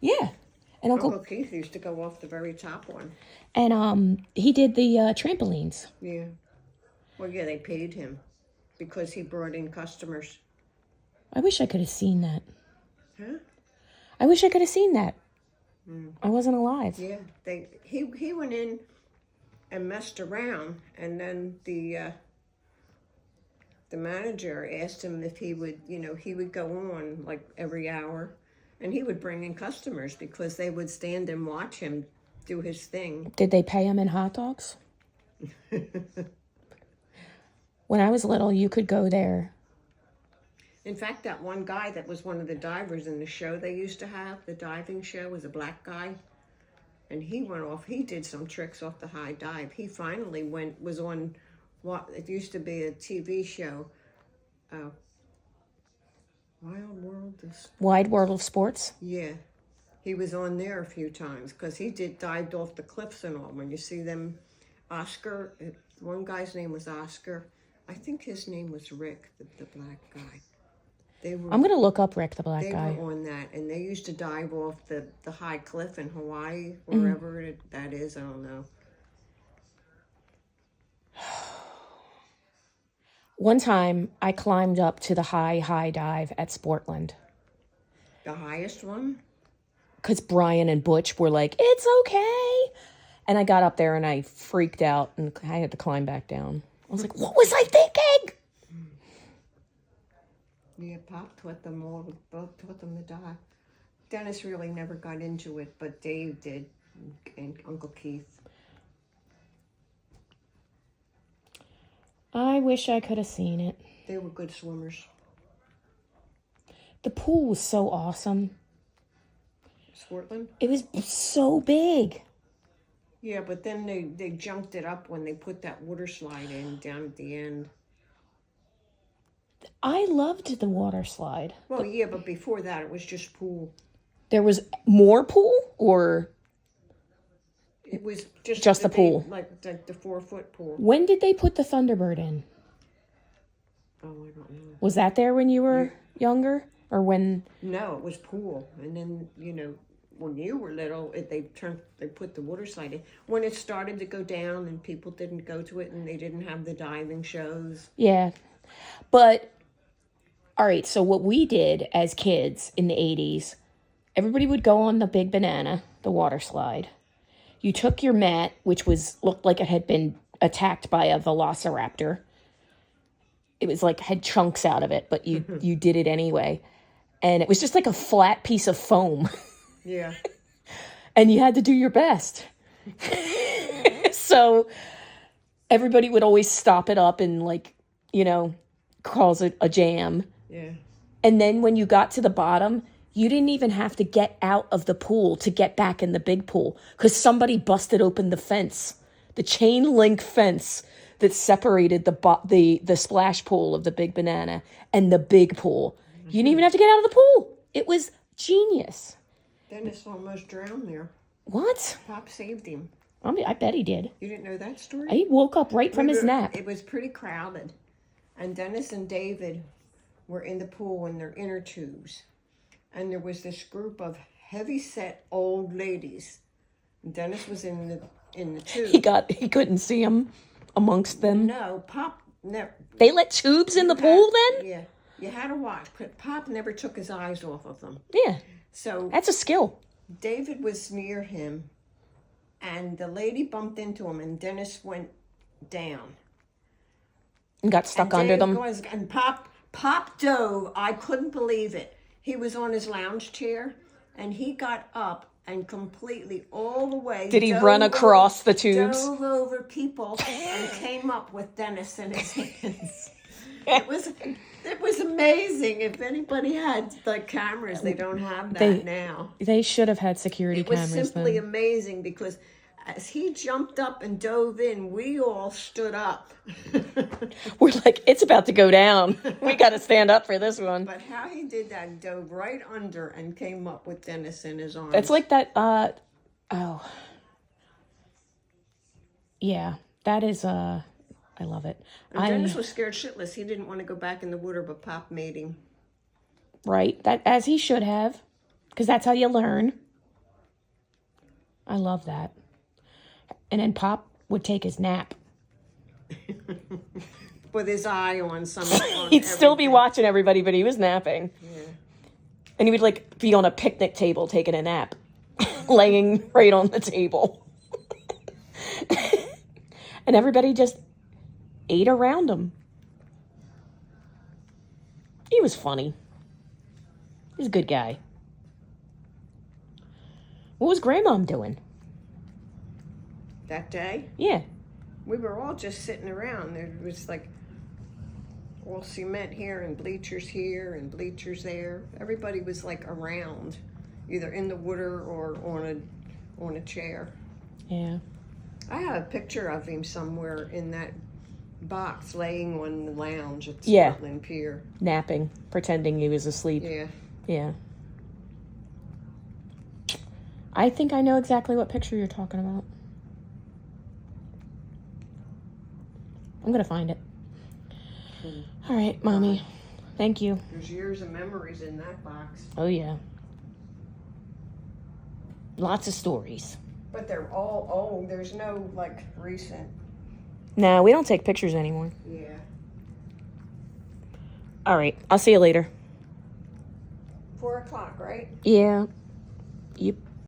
Yeah. And Uncle Keith used to go off the very top one. And he did the trampolines. Yeah. Well, yeah, they paid him because he brought in customers. I wish I could have seen that. Huh? I wish I could have seen that. I wasn't alive. Yeah, he went in and messed around, and then the manager asked him if he would, he would go on like every hour, and he would bring in customers because they would stand and watch him do his thing. Did they pay him in hot dogs? When I was little, you could go there. In fact, that one guy that was one of the divers in the show they used to have, the diving show, was a black guy. And he went off, he did some tricks off the high dive. He finally was on what it used to be a TV show, Wide World of Sports? Yeah. He was on there a few times because he dived off the cliffs and all. When you see them, Oscar, one guy's name was Oscar. I think his name was Rick, the black guy. I'm going to look up Rick, the black guy. They were on that, and they used to dive off the high cliff in Hawaii, wherever that is, I don't know. One time, I climbed up to the high dive at Sportland. The highest one? Because Brian and Butch were like, it's okay. And I got up there and I freaked out and I had to climb back down. I was like, what was I thinking? Yeah, Pop taught them to dive. Dennis really never got into it, but Dave did, and Uncle Keith. I wish I could have seen it. They were good swimmers. The pool was so awesome. Sportland? It was so big. Yeah, but then they junked it up when they put that water slide in down at the end. I loved the water slide. Well, yeah, but before that, it was just pool. There was more pool, or it was just the pool, like the 4-foot pool. When did they put the Thunderbird in? Oh, I don't know. Was that there when you were younger, or when? No, it was pool, and then when you were little, they put the water slide in. When it started to go down and people didn't go to it and they didn't have the diving shows. Yeah. But, all right, so what we did as kids in the 80s, everybody would go on the Big Banana, the water slide. You took your mat, which looked like it had been attacked by a velociraptor. It was like, had chunks out of it, but you did it anyway. And it was just like a flat piece of foam. Yeah. And you had to do your best. So everybody would always stop it up and cause it a jam. Yeah. And then when you got to the bottom, you didn't even have to get out of the pool to get back in the big pool because somebody busted open the fence, the chain link fence that separated the splash pool of the Big Banana and the big pool. You didn't even have to get out of the pool. It was genius. Dennis almost drowned there. What? Pop saved him. I bet he did. You didn't know that story? He woke up right from his nap. It was pretty crowded. And Dennis and David were in the pool in their inner tubes. And there was this group of heavy-set old ladies. Dennis was in the tube. He couldn't see them amongst them. No, Pop never. They let tubes in the pool then? Yeah. You had to watch. But Pop never took his eyes off of them. Yeah. So that's a skill. David was near him, and the lady bumped into him, and Dennis went down. And got stuck under them. And Pop dove. I couldn't believe it. He was on his lounge chair, and he got up and completely all the way. Did he run across the tubes? Dove over people and came up with Dennis in his hands. It was amazing. If anybody had cameras, they don't have that now. They should have had security cameras. It was simply amazing because as he jumped up and dove in, we all stood up. We're like, it's about to go down. We got to stand up for this one. But how he did that, dove right under and came up with Dennis in his arms. It's like that, yeah, that is, I love it. And Dennis was scared shitless. He didn't want to go back in the water, but Pop made him. Right, that as he should have, because that's how you learn. I love that. And then Pop would take his nap. With his eye on some. He'd still be watching everybody, but he was napping. Yeah. And he would like be on a picnic table taking a nap, laying right on the table. And everybody just ate around him. He was funny. He's a good guy. What was Grandmom doing? That day, Yeah. we were all just sitting around. There was like all cement here and bleachers here and bleachers there. Everybody was like around, either in the water or on a chair. Yeah. I have a picture of him somewhere in that box laying on the lounge at Yeah. Sportland Pier. Napping, pretending he was asleep. Yeah. Yeah. I think I know exactly what picture you're talking about. I'm going to find it. All right, Mommy. Thank you. There's years of memories in that box. Oh, yeah. Lots of stories. But they're all old. There's no, like, recent. No, we don't take pictures anymore. Yeah. All right. I'll see you later. 4 o'clock, right? Yeah. Yep.